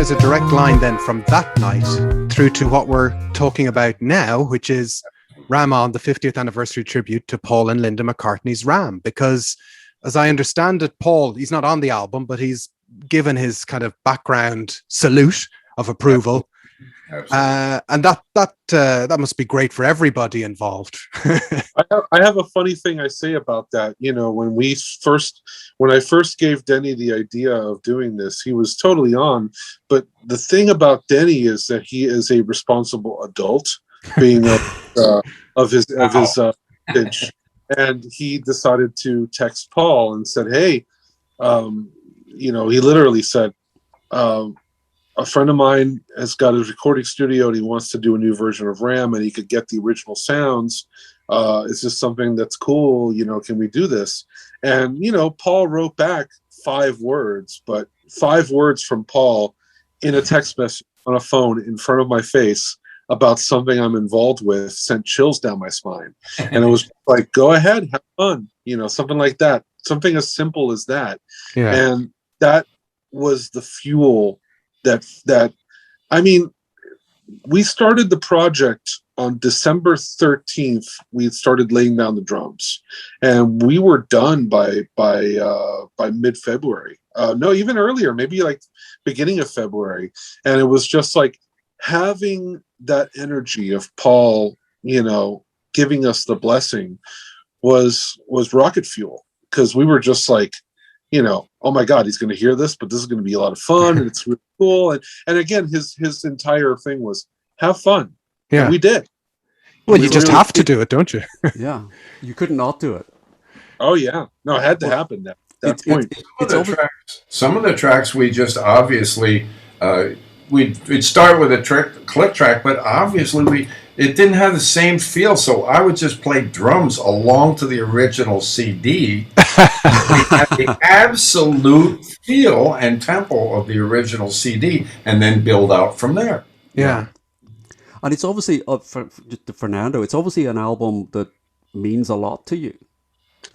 there's a direct line then from that night through to what we're talking about now, which is Ram On, the 50th anniversary tribute to Paul and Linda McCartney's Ram. Because as I understand it, Paul, he's not on the album, but he's given his kind of background salute of approval. And that must be great for everybody involved. I have a funny thing I say about that. You know, when I first gave Denny the idea of doing this, he was totally on. But the thing about Denny is that he is a responsible adult, being of his age, and he decided to text Paul and said, "Hey, he literally said." A friend of mine has got his recording studio and he wants to do a new version of Ram and he could get the original sounds. Is this something that's cool? You know, can we do this? And, Paul wrote back 5 words, but 5 words from Paul in a text message on a phone in front of my face about something I'm involved with sent chills down my spine. And it was like, go ahead, have fun, something like that. Something as simple as that. Yeah. And that was the fuel we started the project on December 13th. We started laying down the drums, and we were done by mid-February. No, even earlier, maybe like beginning of February. And it was just like having that energy of Paul, giving us the blessing was rocket fuel, because we were just like, oh my God, he's going to hear this, but this is going to be a lot of fun, and it's really cool. And again, his entire thing was have fun. Yeah, and we did. Well, you just have to do it, don't you? Yeah, you couldn't not do it. Oh yeah, no, it had to happen. That point. Some of the tracks we just obviously we'd start with a click track, but obviously it didn't have the same feel, so I would just play drums along to the original CD. We had the absolute feel and tempo of the original CD, and then build out from there. Yeah. And it's obviously, for Fernando, it's obviously an album that means a lot to you.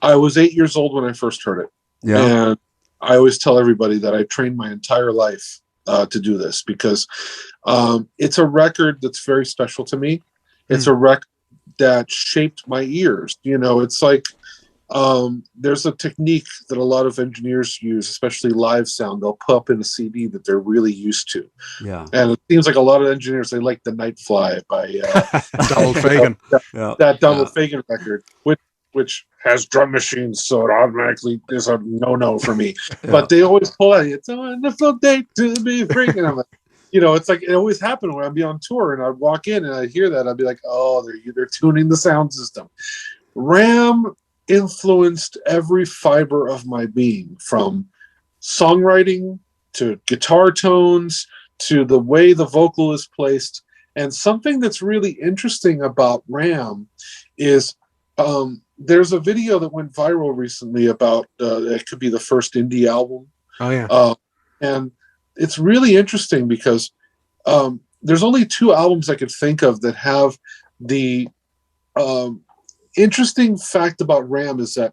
I was 8 years old when I first heard it. Yeah. And I always tell everybody that I trained my entire life to do this, because it's a record that's very special to me. It's a record that shaped my ears. It's like there's a technique that a lot of engineers use, especially live sound. They'll put up in a CD that they're really used to. Yeah. And it seems like a lot of engineers, they like the Night Fly by Donald Fagen. That Donald Fagen record, which has drum machines, so it automatically is a no for me. But they always pull out, it's a wonderful day to be free. And I'm like, it's like it always happened when I'd be on tour and I'd walk in and I'd hear that. I'd be like, oh, they're tuning the sound system. Ram influenced every fiber of my being, from songwriting to guitar tones to the way the vocal is placed. And something that's really interesting about Ram is there's a video that went viral recently about it could be the first indie album. Oh yeah. And it's really interesting because there's only 2 albums I could think of that have the interesting fact about Ram is that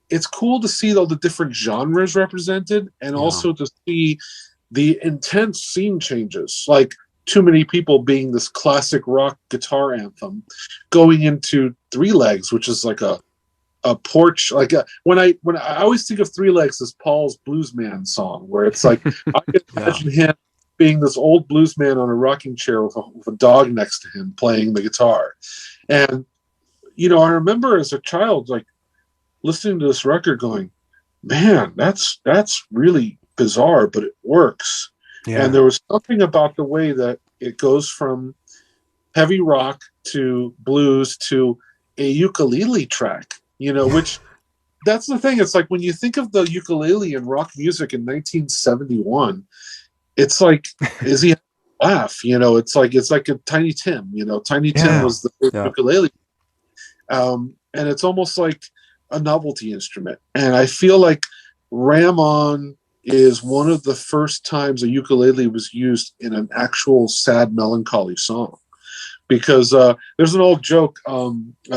it's cool to see all the different genres represented, and also to see the intense scene changes, like Too Many People being this classic rock guitar anthem, going into Three Legs, which is like a porch, like when I always think of Three Legs as Paul's Bluesman song, where it's like I can imagine him being this old bluesman on a rocking chair with a dog next to him playing the guitar. And I remember as a child, like listening to this record going, man, that's really bizarre, but it works. Yeah. And there was something about the way that it goes from heavy rock to blues to a ukulele track, which that's the thing. It's like when you think of the ukulele in rock music in 1971, it's like, is he laugh? It's like a Tiny Tim, Tiny Tim was the ukulele. And it's almost like a novelty instrument. And I feel like Ram On is one of the first times a ukulele was used in an actual sad, melancholy song. Because there's an old joke.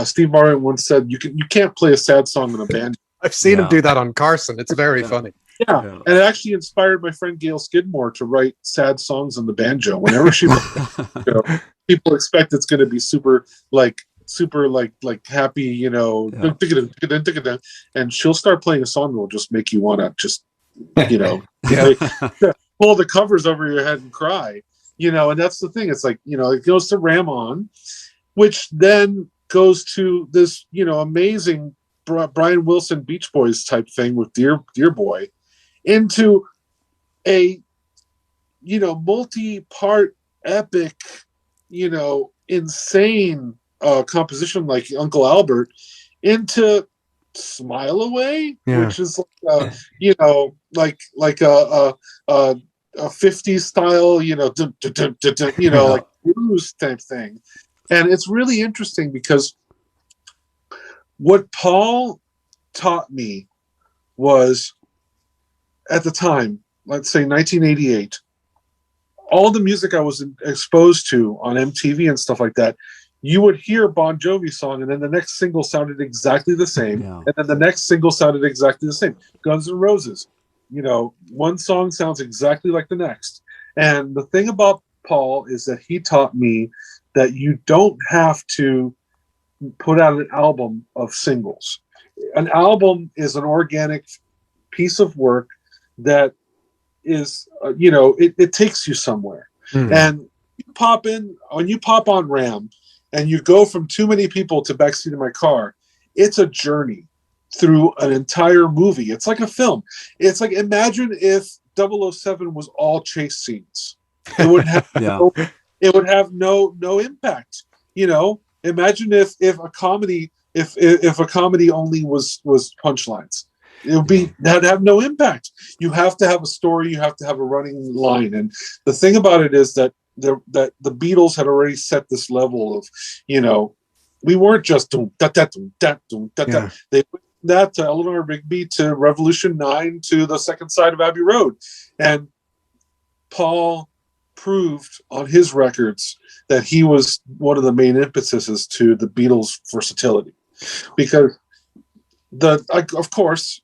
Steve Martin once said, "You can't play a sad song in a band." I've seen him do that on Carson. It's very funny. Yeah. And it actually inspired my friend Gail Skidmore to write sad songs on the banjo. Whenever she, people expect it's going to be super happy, and she'll start playing a song that will just make you want to just, pull the covers over your head and cry, and that's the thing. It's like, it goes to Ram On, which then goes to this, amazing Brian Wilson Beach Boys type thing with Dear Boy, into a, multi-part epic, insane composition like Uncle Albert, into Smile Away, which is like a 50s style, like blues type thing. And it's really interesting because what Paul taught me was, at the time, let's say 1988, all the music I was exposed to on MTV and stuff like that, you would hear Bon Jovi song, and then the next single sounded exactly the same, and then the next single sounded exactly the same. Guns N' Roses, one song sounds exactly like the next. And the thing about Paul is that he taught me that you don't have to put out an album of singles. An album is an organic piece of work that is, it takes you somewhere. And when you pop on Ram, and you go from Too Many People to Backseat of My Car, it's a journey through an entire movie. It's like a film. It's like, imagine if 007 was all chase scenes. It would have it would have no impact. Imagine if a comedy if a comedy only was punchlines. It would be that'd have no impact. You have to have a story. You have to have a running line. And the thing about it is that the Beatles had already set this level of, we weren't just doom da da doom da doom da da. They went that to Eleanor Rigby, to Revolution 9, to the Second Side of Abbey Road, and Paul proved on his records that he was one of the main impetuses to the Beatles' versatility, because of course,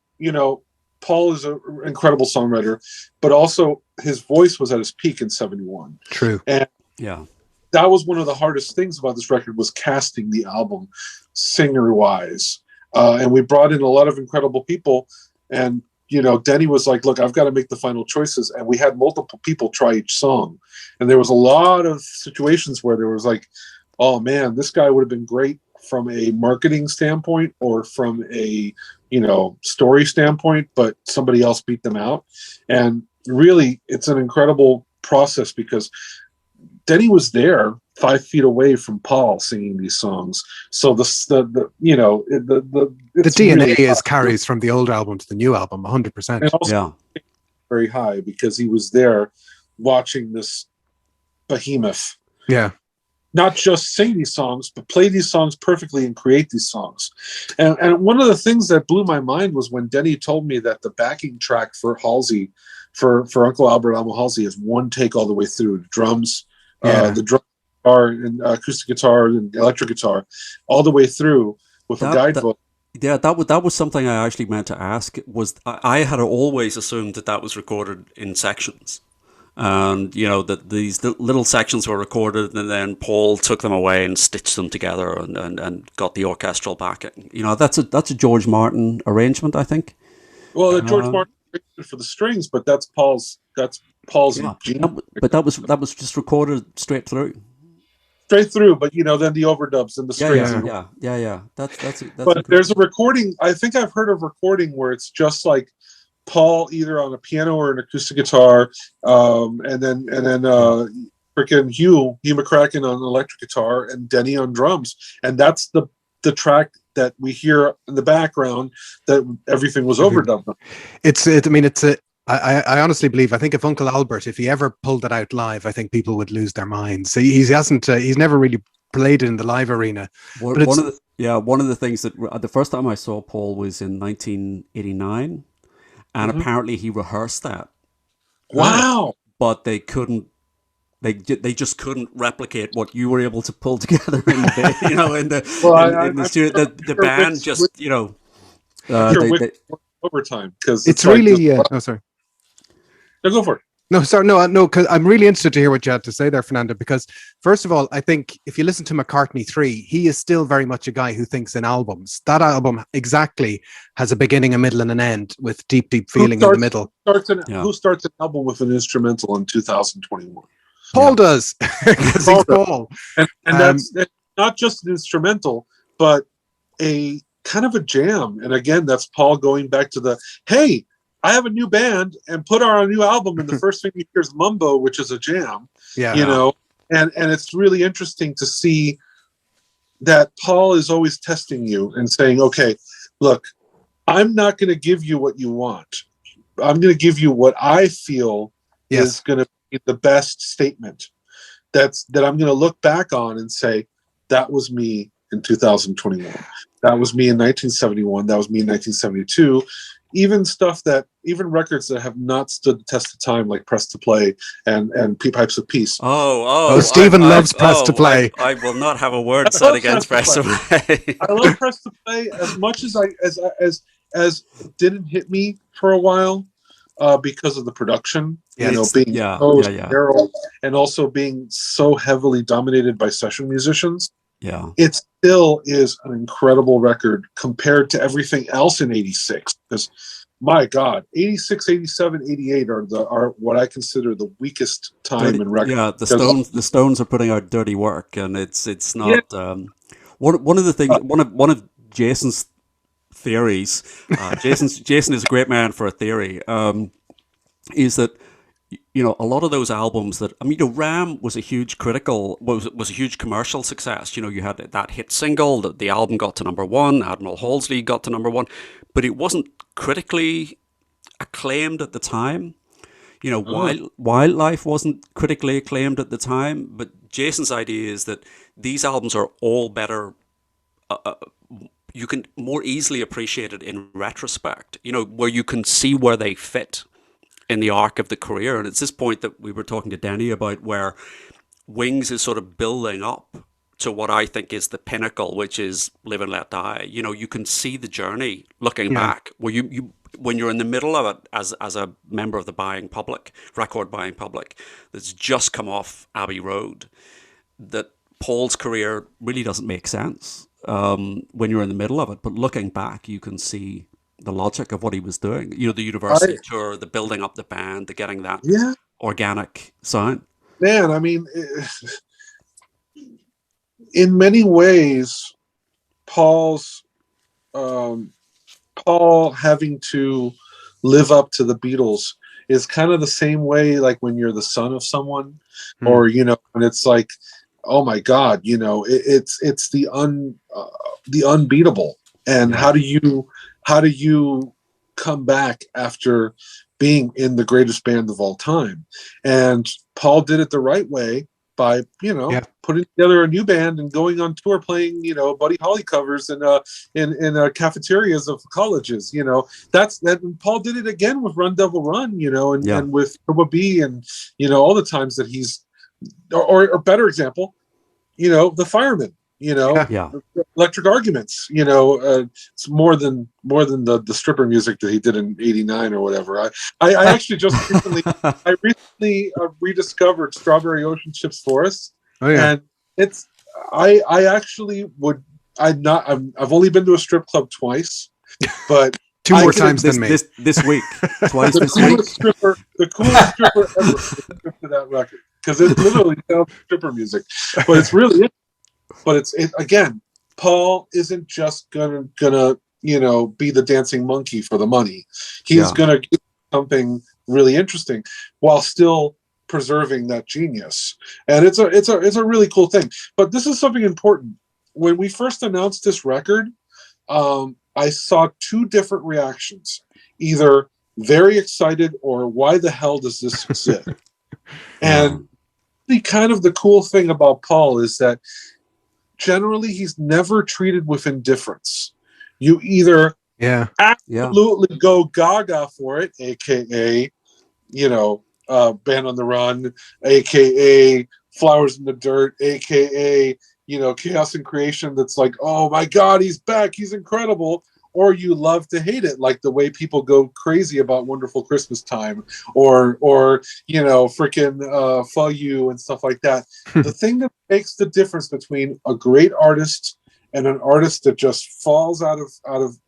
Paul is an incredible songwriter, but also his voice was at his peak in 71. True. And that was one of the hardest things about this record, was casting the album singer-wise. And we brought in a lot of incredible people. And, Denny was like, look, I've got to make the final choices. And we had multiple people try each song. And there was a lot of situations where there was like, oh, man, this guy would have been great from a marketing standpoint or from a story standpoint, but somebody else beat them out. And really, it's an incredible process, because Denny was there 5 feet away from Paul singing these songs. So the DNA really carries from the old album to the new album 100%. And also very high, because he was there watching this behemoth. Yeah. Not just sing these songs, but play these songs perfectly and create these songs. And one of the things that blew my mind was when Denny told me that the backing track for Halsey, for Uncle Albert Alma Halsey, is one take all the way through. The drums, the drum guitar, and acoustic guitar, and electric guitar, all the way through with a guide book. Yeah, that was something I actually meant to ask. Was I had always assumed that was recorded in sections. And, that these little sections were recorded, and then Paul took them away and stitched them together and got the orchestral backing. That's a George Martin arrangement, I think. Well, George Martin for the strings, but that's Paul's. But that was just recorded straight through. Straight through, but then the overdubs and the strings. Yeah. That's but there's a recording. I think I've heard of recording where it's just like Paul either on a piano or an acoustic guitar, and then freaking Hugh McCracken on electric guitar, and Denny on drums, and that's the track that we hear in the background. That everything was overdubbed. I honestly believe, I think if Uncle Albert, if he ever pulled it out live, I think people would lose their minds. So he's never really played it in the live arena. One of the things that the first time I saw Paul was in 1989. And apparently he rehearsed that. Wow! But they couldn't. They just couldn't replicate what you were able to pull together in the, in the studio. The band just, overtime because it's like really this- oh, sorry. No, go for it. No, sorry, no, because I'm really interested to hear what you had to say there, Fernando. Because first of all, I think if you listen to McCartney 3, he is still very much a guy who thinks in albums. That album exactly has a beginning, a middle, and an end with deep, deep feeling in the middle. Who starts an album with an instrumental in 2021? Paul does, because he's Paul. And that's not just an instrumental, but a kind of a jam. And again, that's Paul going back to the, hey, I have a new band and put on a new album, and the first thing you hear is Mumbo, which is a jam. Yeah. You know, and it's really interesting to see that Paul is always testing you and saying, okay, look, I'm not going to give you what you want. I'm going to give you what I feel is going to be the best statement that I'm going to look back on and say, that was me in 2021. That was me in 1971. That was me in 1972. Even records that have not stood the test of time, like Press to Play and Pipes of Peace. Stephen loves Press to Play. I will not have a word said against Press to Play. I love Press to Play as much as as it didn't hit me for a while because of the production. Yes. Being so sterile and also being so heavily dominated by session musicians. Yeah, it still is an incredible record compared to everything else in 86. Because my God, 86, 87, 88 are what I consider the weakest time in record. Yeah, the Stones are putting out dirty work, and it's not one of the things. One of Jason's theories. Jason is a great man for a theory. Is that, you know, a lot of those albums that, I mean, Ram was a huge was a huge commercial success. You know, you had that hit single, the album got to #1, Admiral Halsey got to #1, but it wasn't critically acclaimed at the time. You know, Wildlife wasn't critically acclaimed at the time, but Jason's idea is that these albums are all better. You can more easily appreciate it in retrospect, you know, where you can see where they fit in the arc of the career. And it's this point that we were talking to Denny about, where Wings is sort of building up to what I think is the pinnacle, which is Live and Let Die. You know, you can see the journey looking back, where you when you're in the middle of it as a member of the record buying public that's just come off Abbey Road, that Paul's career really doesn't make sense when you're in the middle of it. But looking back, you can see the logic of what he was doing. You know, the university tour, the building up the band, the getting that organic sound. Man, I mean, in many ways, Paul having to live up to the Beatles is kind of the same way, like when you're the son of someone, or, you know, and it's like, oh my God, you know, it's the unbeatable. And how do you come back after being in the greatest band of all time? And Paul did it the right way by, you know, putting together a new band and going on tour playing, you know, Buddy Holly covers in cafeterias of colleges. You know, that Paul did it again with Run Devil Run, you know, and with Turbo B, and, you know, all the times that he's, or better example, you know, The Fireman. You know, Electric Arguments. You know, it's more than the stripper music that he did in '89 or whatever. I actually just recently rediscovered Strawberry Ocean Chips Forest, and it's I've only been to a strip club twice, but two more times than me this week, twice this week. The coolest stripper ever to that record, because it literally sounds stripper music, but it's really. But again, Paul isn't just gonna you know, be the dancing monkey for the money. He's gonna do something really interesting while still preserving that genius, and it's a really cool thing. But this is something important. When we first announced this record, I saw two different reactions: either very excited or why the hell does this exist? And the cool thing about Paul is that generally he's never treated with indifference. You either absolutely go gaga for it, aka, you know, Band on the Run, aka Flowers in the Dirt, aka, you know, Chaos and Creation, that's like, oh my God, he's back, he's incredible. or you love to hate it, like the way people go crazy about Wonderful Christmas Time, or freaking "Fuck You" and stuff like that. The thing that makes the difference between a great artist and an artist that just falls out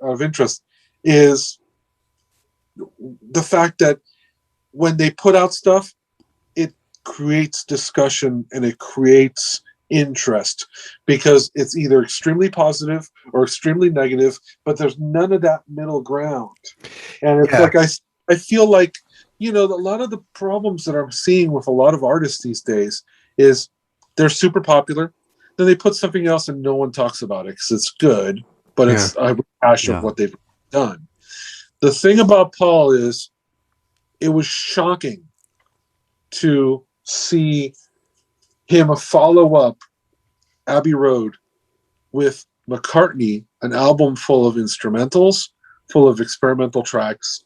of interest is the fact that when they put out stuff, it creates discussion and it creates interest, because it's either extremely positive or extremely negative, but there's none of that middle ground. And it's like I feel like, a lot of the problems that I'm seeing with a lot of artists these days is they're super popular, then they put something else and no one talks about it because it's good, but it's a rehash of what they've done. The thing about Paul is it was shocking to see him follow up Abbey Road with McCartney, an album full of instrumentals, full of experimental tracks.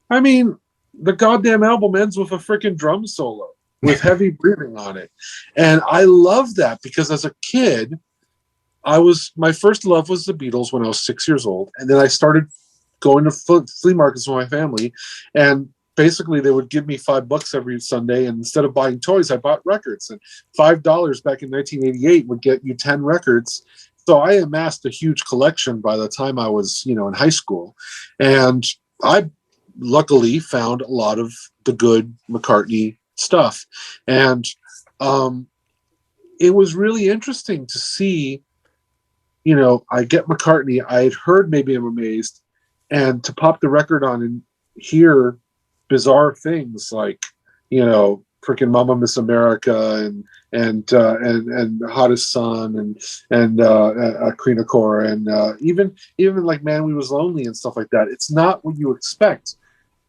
I mean, the goddamn album ends with a freaking drum solo with heavy breathing on it. And I love that because as a kid, my first love was the Beatles when I was 6 years old. And then I started going to flea markets with my family, and basically they would give me $5 every Sunday, and instead of buying toys, I bought records, and $5 back in 1988 would get you 10 records. So I amassed a huge collection by the time I was, in high school, and I luckily found a lot of the good McCartney stuff. And it was really interesting to see, I get McCartney, I had heard Maybe I'm Amazed, and to pop the record on and hear bizarre things like, freaking Mama Miss America and Hottest Sun and Krina Core and even like Man We Was Lonely and stuff like that. It's not what you expect,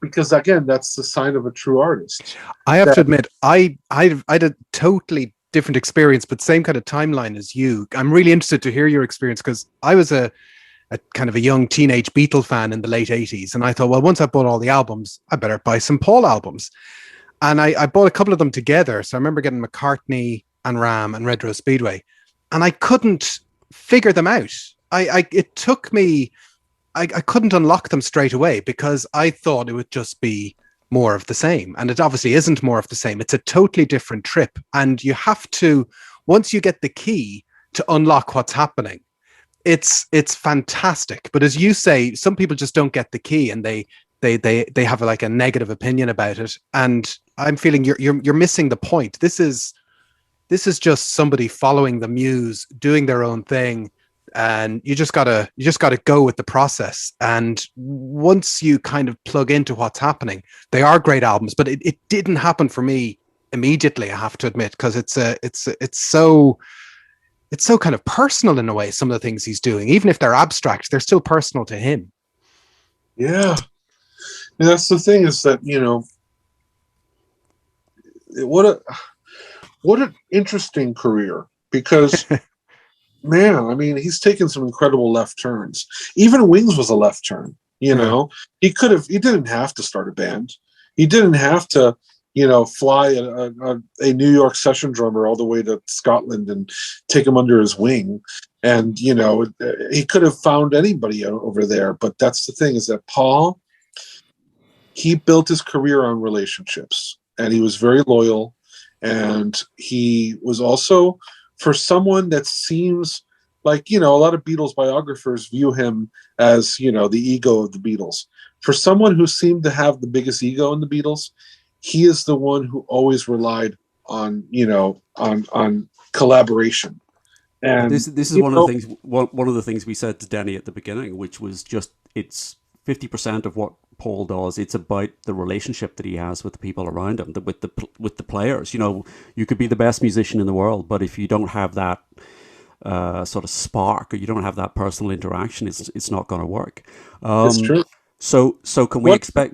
because again, that's the sign of a true artist. I have to admit, I had a totally different experience, but same kind of timeline as you. I'm really interested to hear your experience, because I was a kind of a young teenage Beatle fan in the late 80s. And I thought, well, once I bought all the albums, I better buy some Paul albums. And I bought a couple of them together. So I remember getting McCartney and Ram and Red Rose Speedway, and I couldn't figure them out. It took me, I couldn't unlock them straight away, because I thought it would just be more of the same. And it obviously isn't more of the same. It's a totally different trip. And you have to, once you get the key to unlock what's happening, it's fantastic. But as you say, some people just don't get the key, and they have like a negative opinion about it. And I'm feeling you're missing the point. This is just somebody following the muse, doing their own thing, and you just gotta go with the process. And once you kind of plug into what's happening, they are great albums. But it didn't happen for me immediately, I have to admit, because it's so kind of personal in a way. Some of the things he's doing, even if they're abstract, they're still personal to him. Yeah. And that's the thing, is that, what an interesting career, because man, I mean, he's taken some incredible left turns. Even Wings was a left turn, he didn't have to start a band. He didn't have to, fly a New York session drummer all the way to Scotland and take him under his wing. And, he could have found anybody over there. But that's the thing, is that Paul, he built his career on relationships, and he was very loyal. And he was also, for someone that seems like, a lot of Beatles biographers view him as, the ego of the Beatles. For someone who seemed to have the biggest ego in the Beatles, he is the one who always relied on, on collaboration. And this is one of the things. One of the things we said to Denny at the beginning, which was just, it's 50% of what Paul does. It's about the relationship that he has with the people around him, with the players. You could be the best musician in the world, but if you don't have that sort of spark, or you don't have that personal interaction, it's not going to work. It's true. So can we expect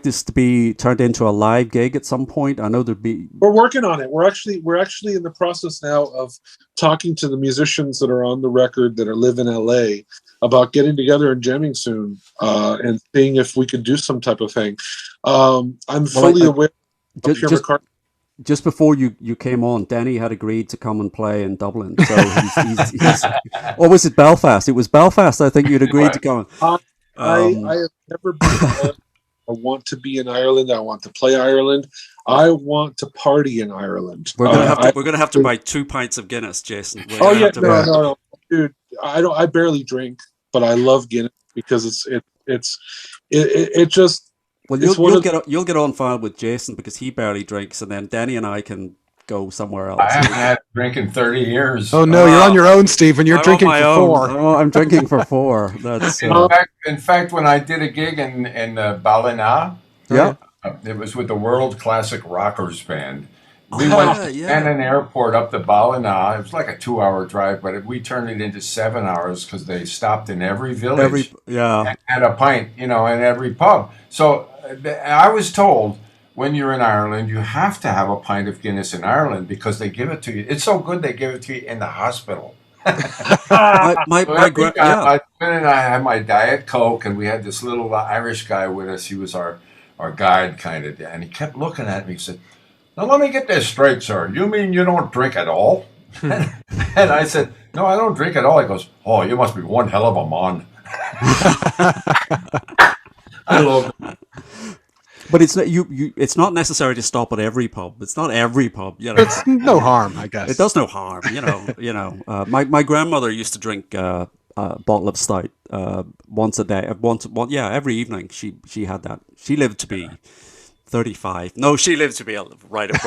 this to be turned into a live gig at some point? I know there'd be. We're working on it. We're actually in the process now of talking to the musicians that are on the record that live in LA about getting together and jamming soon, and seeing if we could do some type of thing. I'm fully aware of Pierre McCartney. just before you came on, Denny had agreed to come and play in Dublin. So he's or was it Belfast? It was Belfast. I think you'd agreed to come. I have never been to Ireland. I want to be in Ireland. I want to play Ireland. I want to party in Ireland. We're gonna have to buy 2 pints of Guinness, Jason. No, dude. I barely drink, but I love Guinness because it just. Well, you'll get on file with Jason because he barely drinks, and then Denny and I can go somewhere else. I haven't had a drink in 30 years. Oh no, you're on your own, Stephen. You're drinking for 4. Oh, I'm drinking for 4. That's in fact, when I did a gig in Ballina, it was with the World Classic Rockers Band. We went to Shannon Airport up to Ballina. It was like a 2-hour drive, but we turned it into 7 hours because they stopped in every village and had a pint, in every pub. So I was told, when you're in Ireland, you have to have a pint of Guinness in Ireland because they give it to you. It's so good they give it to you in the hospital. My husband and I had my Diet Coke, and we had this little Irish guy with us. He was our guide, kind of, and he kept looking at me. He said, "Now let me get this straight, sir. You mean you don't drink at all?" And I said, "No, I don't drink at all." He goes, "Oh, you must be one hell of a man." I love it. But it's not it's not necessary to stop at every pub. It's not every pub, It's no harm, I guess. It does no harm, My grandmother used to drink a bottle of stout once a day. Every evening she had that. She lived to be 35. No, she lived to be right up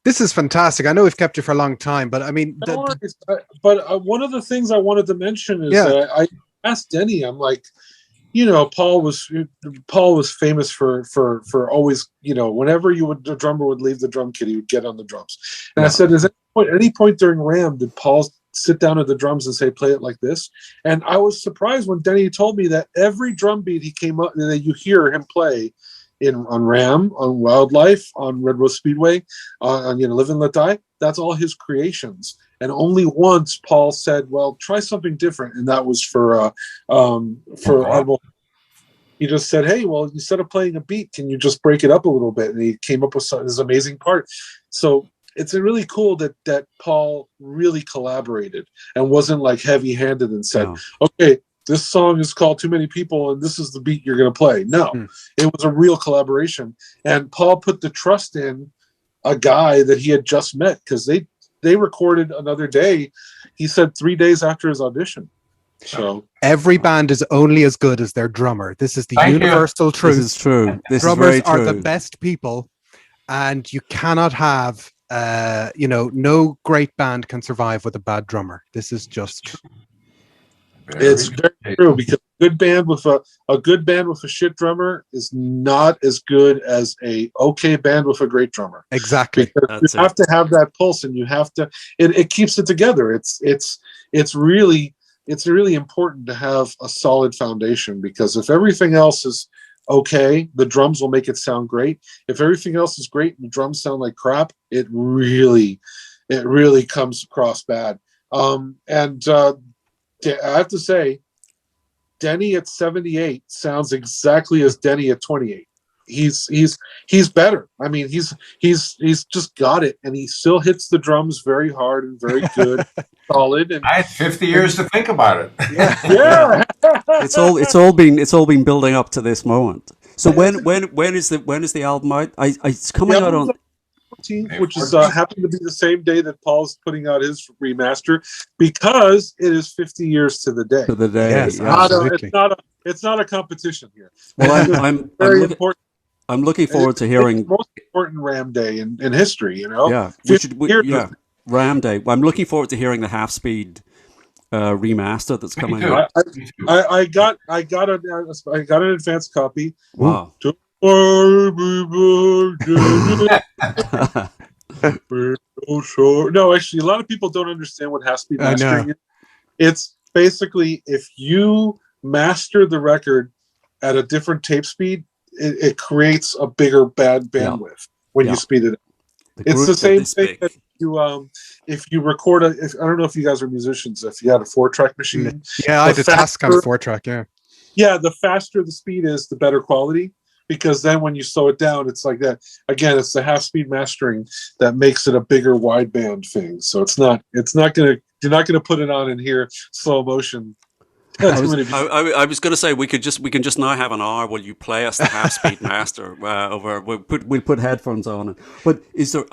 This is fantastic. I know we've kept you for a long time, but I mean, but one of the things I wanted to mention is that I asked Denny. I'm like, Paul was famous for always, whenever the drummer would leave the drum kit, he would get on the drums. And I said, at any point during Ram did Paul sit down at the drums and say, "Play it like this"? And I was surprised when Denny told me that every drum beat he came up that you hear him play on Ram, on Wildlife, on Red Rose Speedway, on Live and Let Die. That's all his creations. And only once Paul said, "Well, try something different," and that was for Audible. He just said, "Hey, well, instead of playing a beat, can you just break it up a little bit?" And he came up with this amazing part. So it's really cool that Paul really collaborated and wasn't like heavy-handed and said, "Okay, this song is called Too Many People, and this is the beat you're going to play." No, it was a real collaboration, and Paul put the trust in a guy that he had just met because they recorded another day. He said 3 days after his audition. So every band is only as good as their drummer. This is the universal truth. This is true. Drummers are the best people, and you cannot have, no great band can survive with a bad drummer. This is just. It's very true because a good band with a shit drummer is not as good as a okay band with a great drummer. Exactly. Because you have to have that pulse, and you have to. It keeps it together. It's really important to have a solid foundation because if everything else is okay, the drums will make it sound great. If everything else is great and the drums sound like crap, it really comes across bad. I have to say, Denny at 78 sounds exactly as Denny at 28. He's better. I mean, he's just got it, and he still hits the drums very hard and very good, solid. And I had 50 years to think about it. Yeah. It's all been building up to this moment. So when is the album out? It's coming out on 14th, which is happened to be the same day that Paul's putting out his remaster because it is 50 years to the day. Yes, it's not a competition here. Well, I'm very important. I'm looking forward to hearing the most important Ram Day in history. Yeah, Ram Day. I'm looking forward to hearing the Half Speed remaster that's coming out. I got an advanced copy. Wow. No, actually, a lot of people don't understand what half speed mastering is. It's basically if you master the record at a different tape speed, it creates a bigger bandwidth when you speed it up. It's the same thing that if you record I don't know if you guys are musicians, if you had a 4-track machine. Yeah, I did Tascam 4-track, yeah. Yeah, the faster the speed is, the better quality. because then when you slow it down, it's like that. Again, it's the half-speed mastering that makes it a bigger wideband thing. So you're not gonna put it on and hear slow motion. I was going to say we can just now have an hour while you play us the half speed master over. We'll put headphones on. But is there?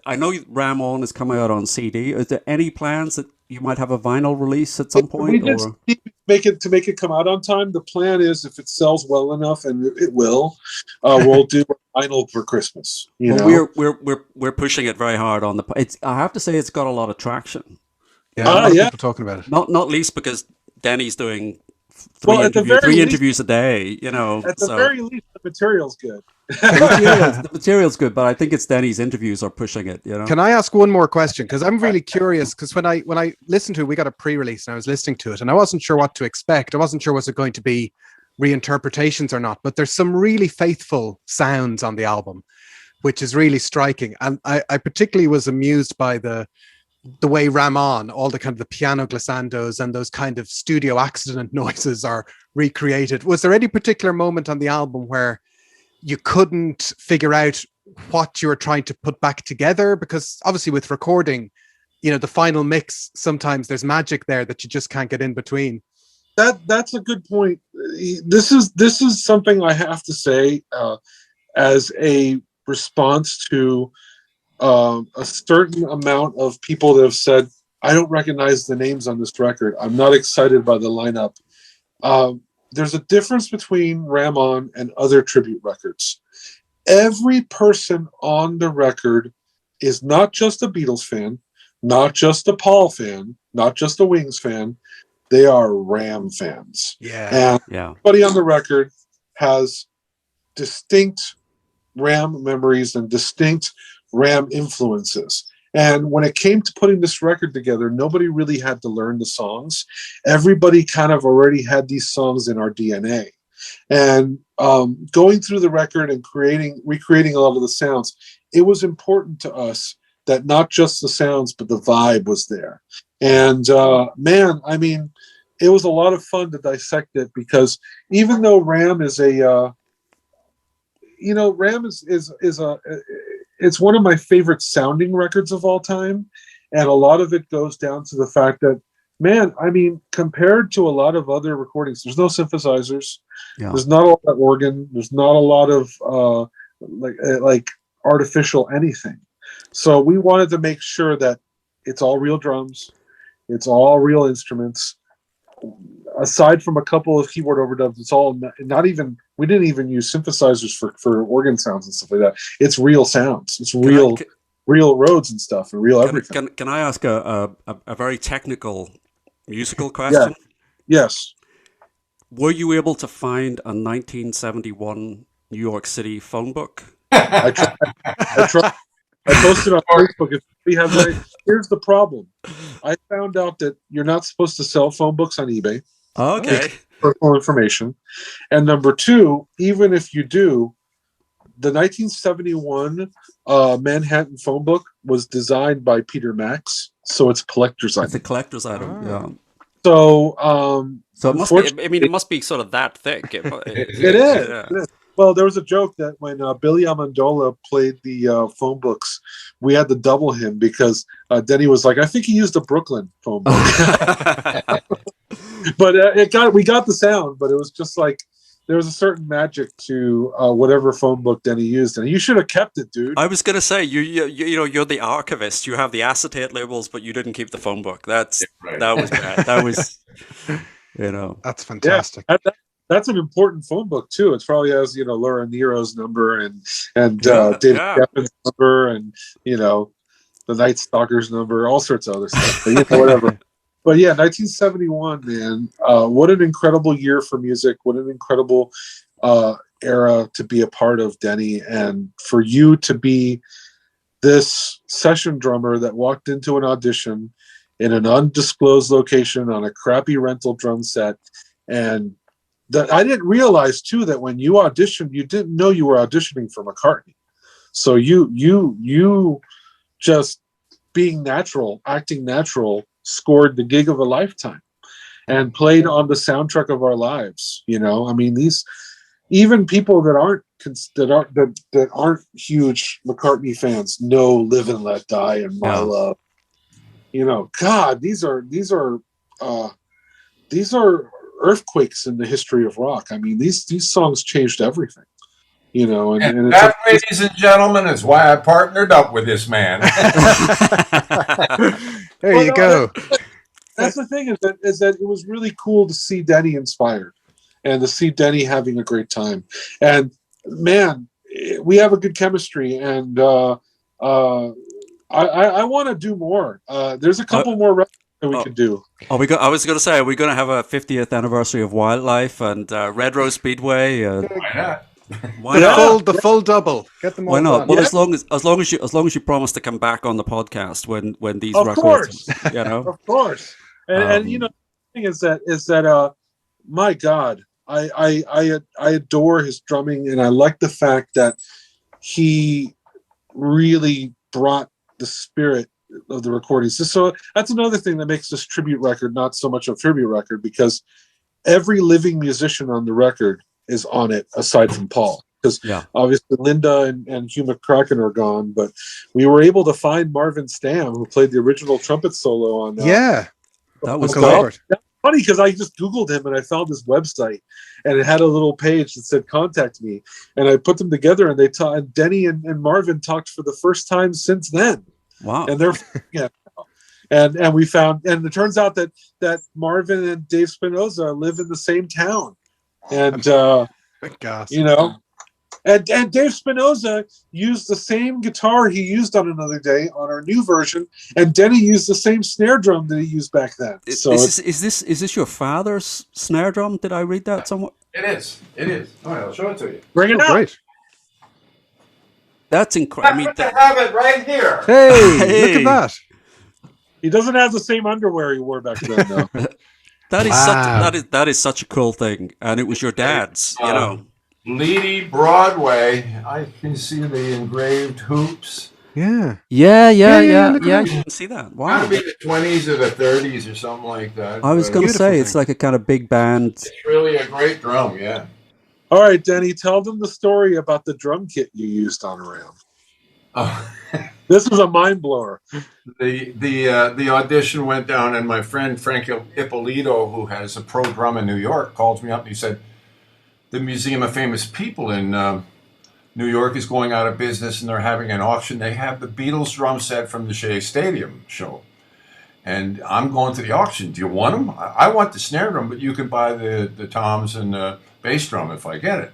I know Ram On is coming out on CD. Is there any plans that you might have a vinyl release at some point? We just make it come out on time. The plan is, if it sells well enough, and it will, we'll do vinyl for Christmas. We're pushing it very hard on the. I have to say, it's got a lot of traction. Yeah, a lot of people talking about it. Not least because Denny's doing three interviews a day, you know. At the very least, the material's good. The material's good, but I think it's Denny's interviews are pushing it, you know. Can I ask one more question? Because I'm really curious, because when I listened to it, we got a pre-release and I was listening to it and I wasn't sure what to expect. I wasn't sure was it going to be reinterpretations or not, but there's some really faithful sounds on the album, which is really striking. And I particularly was amused by the way Ram On, all the kind of the piano glissandos and those kind of studio accident noises are recreated. Was there any particular moment on the album where you couldn't figure out what you were trying to put back together? Because obviously with recording, you know, the final mix, sometimes there's magic there that you just can't get in between. That's a good point. This is something I have to say as a response to a certain amount of people that have said, I don't recognize the names on this record. I'm not excited by the lineup. There's a difference between Ram On and other tribute records. Every person on the record is not just a Beatles fan, not just a Paul fan, not just a Wings fan. They are Ram fans. And everybody on the record has distinct Ram memories and distinct Ram influences. And when it came to putting this record together, nobody really had to learn the songs. Everybody kind of already had these songs in our DNA. And going through the record and recreating a lot of the sounds, it was important to us that not just the sounds, but the vibe was there. And man, I mean, it was a lot of fun to dissect it, because even though Ram is Ram is it's one of my favorite sounding records of all time. And a lot of it goes down to the fact that, man, I mean, compared to a lot of other recordings, there's no synthesizers. Yeah. There's not a lot of organ. There's not a lot of like artificial anything. So we wanted to make sure that it's all real drums. It's all real instruments. Aside from a couple of keyboard overdubs, it's all not even, we didn't even use synthesizers for organ sounds and stuff like that. It's real sounds. It's real Rhodes and stuff, and real everything. Can I ask a very technical musical question? Yes. Were you able to find a 1971 New York City phone book? I tried. I posted on Facebook. If we have, here's the problem. I found out that you're not supposed to sell phone books on eBay. Okay. Personal information. And number two, even if you do, the 1971 Manhattan phone book was designed by Peter Max, so it's a collector's item. It's a collector's item, yeah. So, so it must be, I mean, it must be sort of that thick. It is. Yeah. It is. Well, there was a joke that when Billy Amendola played the phone books, we had to double him because Denny was like, I think he used a Brooklyn phone book. But we got the sound, but it was just like, there was a certain magic to whatever phone book Denny used, and you should have kept it, dude. I was gonna say, you're the archivist. You have the acetate labels, but you didn't keep the phone book. That was bad. That was, that's fantastic. Yeah, that's an important phone book too. It probably has Laura Nero's number and David Geffen's number and the Night Stalker's number, all sorts of other stuff. But, whatever. But yeah, 1971, man. What an incredible year for music. What an incredible era to be a part of, Denny. And for you to be this session drummer that walked into an audition in an undisclosed location on a crappy rental drum set. And that I didn't realize too that when you auditioned, you didn't know you were auditioning for McCartney. So you just being natural, acting natural, scored the gig of a lifetime and played on the soundtrack of our lives. I mean, even people that aren't huge McCartney fans know "Live and Let Die" and "My Love." You know, God, these are earthquakes in the history of rock. I mean, these songs changed everything. You know, and that, ladies and gentlemen, is why I partnered up with this man. There you go. That's the thing is that it was really cool to see Denny inspired, and to see Denny having a great time. And man, we have a good chemistry, and I want to do more. There's a couple more records that we could do. I was going to say, are we going to have a 50th anniversary of Wildlife and Red Rose Speedway? Why not? Why not? The full double. Get them all. Why not? done. Well, as long as you promise to come back on the podcast when these records, you know, of course. And you know, the thing is that my God, I adore his drumming, and I like the fact that he really brought the spirit of the recordings. So that's another thing that makes this tribute record not so much a tribute record, because every living musician on the record is on it aside from Paul. Because obviously Linda and Hugh McCracken are gone, but we were able to find Marvin Stamm, who played the original trumpet solo on. That was cool. That's funny, because I just Googled him and I found his website, and it had a little page that said "Contact me," and I put them together, and and Denny and Marvin talked for the first time since then. Wow! And they're and we found, and it turns out that Marvin and Dave Spinoza live in the same town, and you know. And Dave Spinoza used the same guitar he used on Another Day on our new version, and Denny used the same snare drum that he used back then. So is this your father's snare drum? Did I read that somewhere? It is. All right, I'll show it to you. Bring it out. Great. That's incredible. I have it right here. Hey, look at that. He doesn't have the same underwear he wore back then, though. That is such a cool thing, and it was your dad's, you know. Leedy Broadway. I can see the engraved hoops. Yeah. You can see that. Wow. Maybe the 20s or the 30s or something like that. I was going to say, it's like a kind of big band. It's really a great drum, yeah. All right, Denny, tell them the story about the drum kit you used on Ram. Oh. This is a mind blower. The audition went down, and my friend Frank Ippolito, who has a pro drum in New York, calls me up and he said, the Museum of Famous People in New York is going out of business, and they're having an auction. They have the Beatles drum set from the Shea Stadium show, and I'm going to the auction. Do you want them? I want the snare drum, but you can buy the toms and the bass drum if I get it.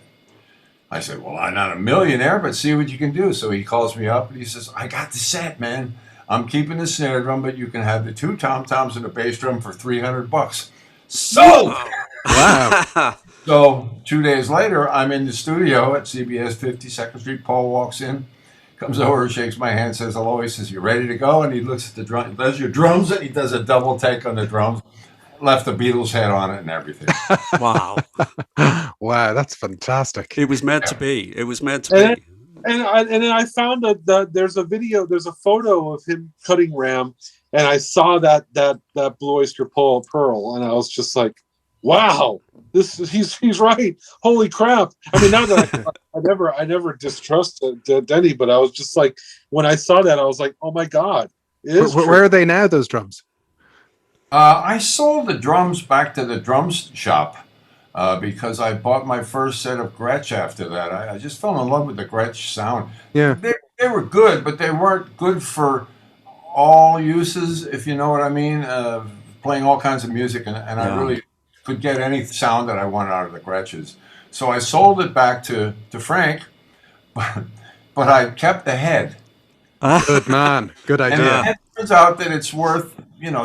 I said, well, I'm not a millionaire, but see what you can do. So he calls me up and he says, I got the set, man. I'm keeping the snare drum, but you can have the two tom-toms and the bass drum for $300. Sold! Wow. So 2 days later, I'm in the studio at CBS 52nd Street. Paul walks in, comes over, shakes my hand, says hello. He says, you ready to go? And he looks at the drum, he does your drums, and he does a double take on the drums. Left the Beatles head on it and everything. Wow. Wow, that's fantastic. It was meant to be. It was meant to be. And then I found that there's a photo of him cutting Ram, and I saw that Blue Oyster Pearl, and I was just like, wow, he's right. Holy crap. I mean, not that I never distrusted Denny, but I was just like, when I saw that, I was like, oh my God. Where are they now, those drums? I sold the drums back to the drum shop because I bought my first set of Gretsch after that. I just fell in love with the Gretsch sound. Yeah. They were good, but they weren't good for all uses, if you know what I mean. Playing all kinds of music, and I really could get any sound that I wanted out of the Gretches. So I sold it back to Frank, but I kept the head. Good man. Good idea. And it turns out that it's worth,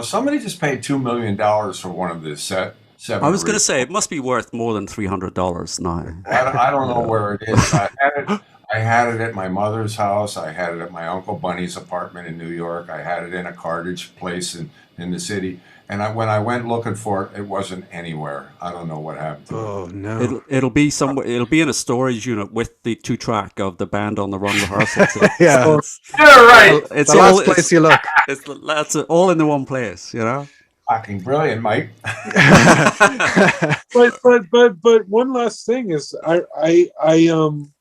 somebody just paid $2 million for one of this set. I was going to say, it must be worth more than $300 now. I don't know where it is. I had it at my mother's house. I had it at my Uncle Bunny's apartment in New York. I had it in a cartage place in the city. And when I went looking for it, it wasn't anywhere. I don't know what happened to it. Oh, no. It'll be somewhere. It'll be in a storage unit with the 2-track of the band on the run rehearsal. Yeah. You're right. It's the all last place you look. That's all in the one place, Fucking brilliant, Mike. But one last thing is I am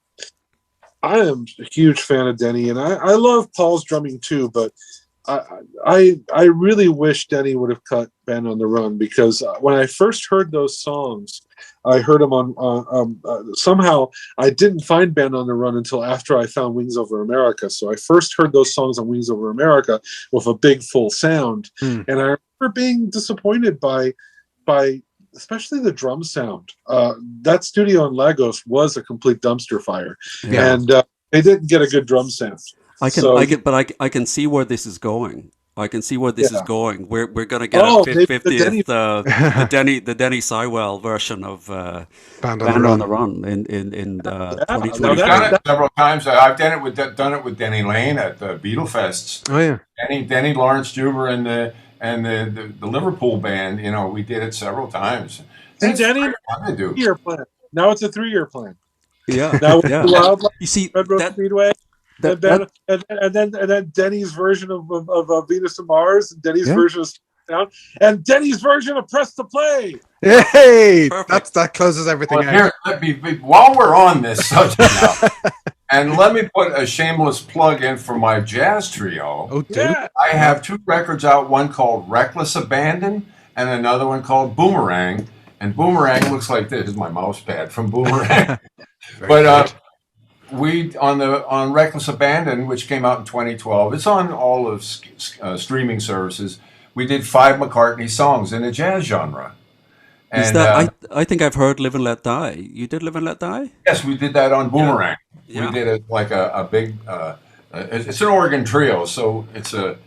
a huge fan of Denny, and I love Paul's drumming too. But I really wish Denny would have cut Band on the Run, because when I first heard those songs, I heard them on somehow I didn't find Band on the Run until after I found Wings Over America. So I first heard those songs on Wings Over America with a big full sound, and I remember being disappointed by especially the drum sound. That studio in Lagos was a complete dumpster fire, and they didn't get a good drum sound. I can see where this is going. I can see where this is going. We're going to get a 50th the Danny Seiwell version of Band on the Run in 2020. We've done it several times. I've done it with Denny Lane at the Beatles fests. Oh yeah, Denny Lawrence Juber and the Liverpool band. You know, we did it several times. And Denny, fun to do. 3-year plan. Now it's a 3-year plan. Yeah. Now yeah. Wildlife, You see Red Road Speedway. And then Denny's version of Venus and Mars, and Denny's version of Down, and Denny's version of Press to Play. Hey, Perfect. that closes everything out. Here, while we're on this subject now, and let me put a shameless plug in for my jazz trio. Oh, dude. Yeah. I have 2 records out, one called Reckless Abandon and another one called Boomerang. And Boomerang looks like this. This is my mouse pad from Boomerang. But we on Reckless Abandon, which came out in 2012, it's on all of streaming services. We did 5 McCartney songs in the jazz genre. And, is that I think I've heard Live and Let Die. You did Live and Let Die? Yes, we did that on Boomerang. Yeah. We did it like a big. It's an organ trio, so it's a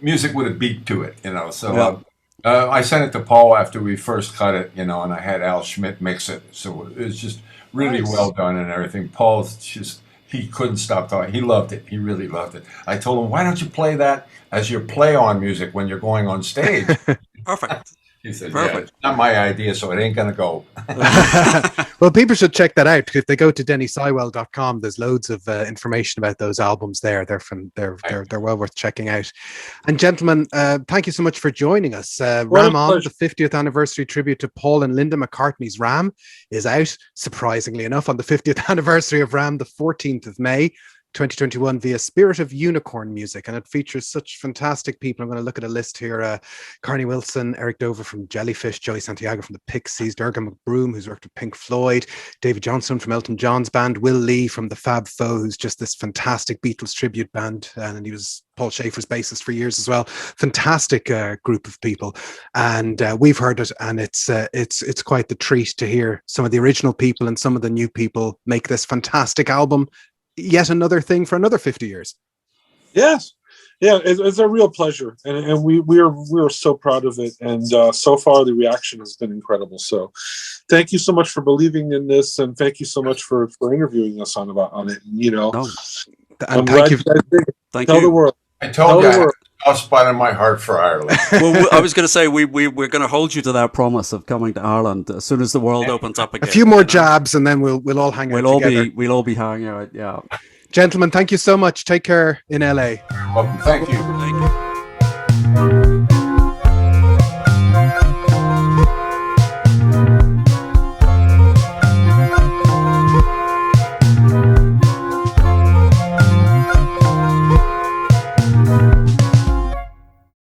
music with a beat to it, you know. So I sent it to Paul after we first cut it, you know, and I had Al Schmidt mix it. So it was just really well done and everything. Paul's he couldn't stop talking. He loved it. He really loved it. I told him, why don't you play that as your play-on music when you're going on stage? Perfect. He said, Perfect. yeah, it's not my idea, so it ain't going to go. Well, people should check that out. If they go to dennyseiwell.com, there's loads of information about those albums there. They're well worth checking out. And gentlemen, thank you so much for joining us. Ram On, the 50th anniversary tribute to Paul and Linda McCartney's Ram, is out, surprisingly enough, on the 50th anniversary of Ram, the 14th of May. 2021 via Spirit of Unicorn Music, and it features such fantastic people. I'm going to look at a list here. Carney Wilson, Eric Dover from Jellyfish, Joey Santiago from the Pixies, Durga McBroom, who's worked with Pink Floyd, David Johnson from Elton John's band, Will Lee from the Fab Four, who's just this fantastic Beatles tribute band, and he was Paul Schaefer's bassist for years as well. Fantastic group of people, and we've heard it, and it's quite the treat to hear some of the original people and some of the new people make this fantastic album. Yet another thing for another 50 years. Yes. Yeah, it's a real pleasure. And we're so proud of it. And so far the reaction has been incredible. So thank you so much for believing in this, and thank you so much for interviewing us on it. And, you know, and thank you. Tell the world. I told you I had a spot in my heart for Ireland. Well, I was going to say we're going to hold you to that promise of coming to Ireland as soon as the world opens up again. A few more jabs, and then we'll all hang out together. We'll all be hanging out. Yeah. Gentlemen, thank you so much. Take care in LA. Well, thank you. Thank you.